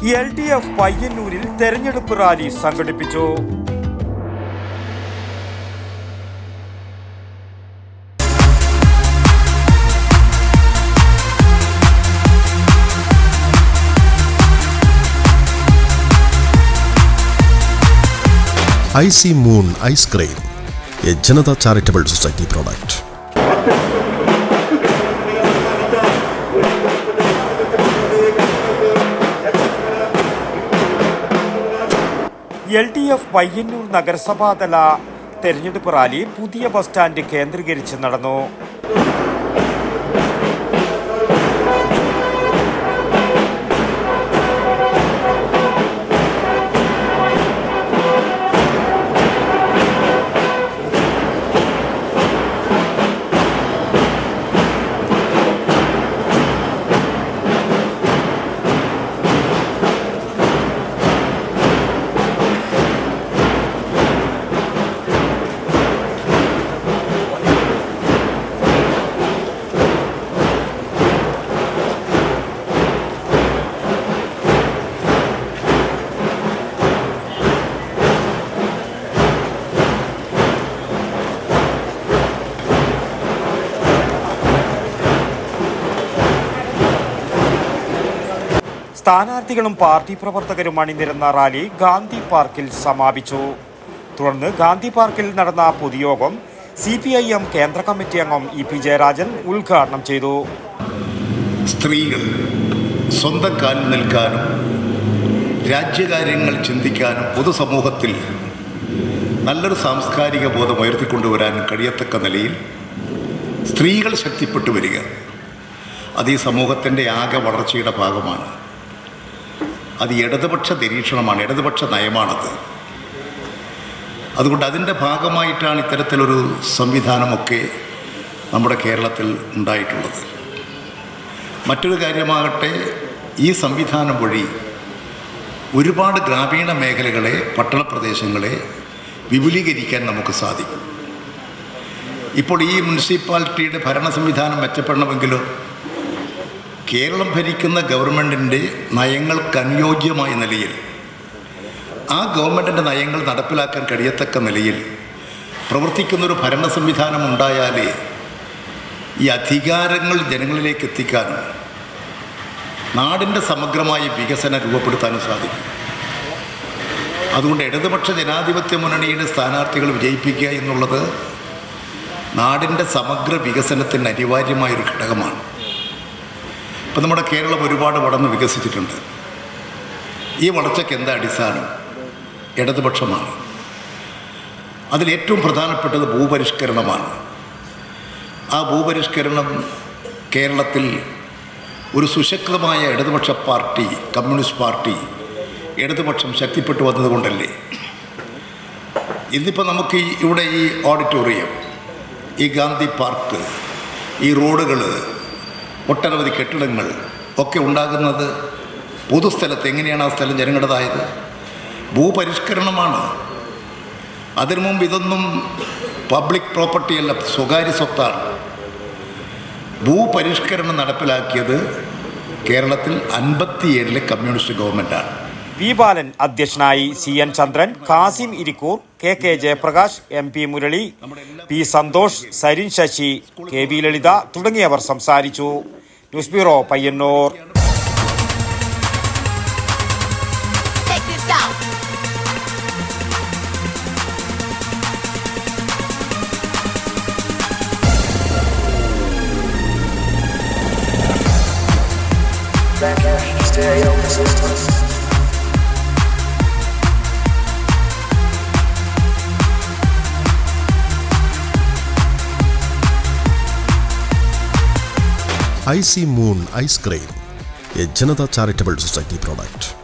LDF പയ്യന്നൂരിൽ തെരഞ്ഞെടുപ്പ് rally സംഘടിപ്പിച്ചു. IC Moon Ice Cream, a Janata Charitable Society product. LDF Payyanur നഗരസഭാതല തെരഞ്ഞെടുപ്പ് റാലി പുതിയ ബസ് സ്റ്റാൻഡ് കേന്ദ്രീകരിച്ച് നടന്നു. സ്ഥാനാർത്ഥികളും പാർട്ടി പ്രവർത്തകരും അണിനിരന്ന റാലി ഗാന്ധി പാർക്കിൽ സമാപിച്ചു. തുടർന്ന് ഗാന്ധി പാർക്കിൽ നടന്ന പൊതുയോഗം CPIM കേന്ദ്ര കമ്മിറ്റി അംഗം EP ജയരാജൻ ഉദ്ഘാടനം ചെയ്തു. സ്ത്രീകൾ സ്വന്തം കാലിൽ നിൽക്കാനും രാജ്യകാര്യങ്ങൾ ചിന്തിക്കാനും പൊതുസമൂഹത്തിൽ നല്ലൊരു സാംസ്കാരിക ബോധം ഉയർത്തിക്കൊണ്ടുവരാനും കഴിയത്തക്ക നിലയിൽ സ്ത്രീകൾ ശക്തിപ്പെട്ടു വരിക, അത് ഈ സമൂഹത്തിൻ്റെ ആകെ വളർച്ചയുടെ ഭാഗമാണ്. അത് ഇടതുപക്ഷ നിരീക്ഷണമാണ്, ഇടതുപക്ഷ നയമാണത്. അതുകൊണ്ട് അതിൻ്റെ ഭാഗമായിട്ടാണ് ഇത്തരത്തിലൊരു സംവിധാനമൊക്കെ നമ്മുടെ കേരളത്തിൽ ഉണ്ടായിട്ടുള്ളത്. മറ്റൊരു കാര്യമാകട്ടെ, ഈ സംവിധാനം വഴി ഒരുപാട് ഗ്രാമീണ മേഖലകളെ, പട്ടണപ്രദേശങ്ങളെ വിപുലീകരിക്കാൻ നമുക്ക് സാധിക്കും. ഇപ്പോൾ ഈ മുനിസിപ്പാലിറ്റിയുടെ ഭരണ സംവിധാനം മെച്ചപ്പെടണമെങ്കിലോ കേരളം ഭരിക്കുന്ന ഗവൺമെൻറ്റിൻ്റെ നയങ്ങൾക്ക് അനുയോജ്യമായ നിലയിൽ, ആ ഗവൺമെൻറ്റിൻ്റെ നയങ്ങൾ നടപ്പിലാക്കാൻ കഴിയത്തക്ക നിലയിൽ പ്രവർത്തിക്കുന്നൊരു ഭരണ സംവിധാനം ഉണ്ടായാലേ ഈ അധികാരങ്ങൾ ജനങ്ങളിലേക്ക് എത്തിക്കാനും നാടിൻ്റെ സമഗ്രമായ വികസനം രൂപപ്പെടുത്താനും സാധിക്കും. അതുകൊണ്ട് ഇടതുപക്ഷ ജനാധിപത്യ മുന്നണിയുടെ സ്ഥാനാർത്ഥികൾ വിജയിപ്പിക്കുക എന്നുള്ളത് നാടിൻ്റെ സമഗ്ര വികസനത്തിന് അനിവാര്യമായൊരു ഘടകമാണ്. ഇപ്പം നമ്മുടെ കേരളം ഒരുപാട് വളർന്ന് വികസിച്ചിട്ടുണ്ട്. ഈ വളർച്ചയ്ക്ക് എന്താ അടിസ്ഥാനം? ഇടതുപക്ഷമാണ്. അതിലേറ്റവും പ്രധാനപ്പെട്ടത് ഭൂപരിഷ്കരണമാണ്. ആ ഭൂപരിഷ്കരണം കേരളത്തിൽ ഒരു സുശക്തമായ ഇടതുപക്ഷ പാർട്ടി, കമ്മ്യൂണിസ്റ്റ് പാർട്ടി, ഇടതുപക്ഷം ശക്തിപ്പെട്ടു വന്നതുകൊണ്ടല്ലേ ഇന്നിപ്പോൾ നമുക്ക് ഇവിടെ ഈ ഓഡിറ്റോറിയം, ഈ ഗാന്ധി പാർക്ക്, ഈ റോഡുകൾ, ഒട്ടനവധി കെട്ടിടങ്ങൾ ഒക്കെ ഉണ്ടാകുന്നത് പൊതുസ്ഥലത്ത്. എങ്ങനെയാണ് ആ സ്ഥലം ജനങ്ങളുടേതായത്? ഭൂപരിഷ്കരണമാണ്. അതിനു മുമ്പ് ഇതൊന്നും പബ്ലിക് പ്രോപ്പർട്ടിയല്ല, സ്വകാര്യ സ്വത്താണ്. ഭൂപരിഷ്കരണം നടപ്പിലാക്കിയത് കേരളത്തിൽ 57 കമ്മ്യൂണിസ്റ്റ് ഗവൺമെൻറ്റാണ്. വി ബാലൻ അധ്യക്ഷനായി. CN ചന്ദ്രൻ, Kasim Irikkur, KK Jayaprakash, MP Murali, P Santhosh, Sarin Sasi, KV ലളിത തുടങ്ങിയവർ സംസാരിച്ചു. News bureau Payyanur. IC Moon Ice Cream, a Janata Charitable Society product.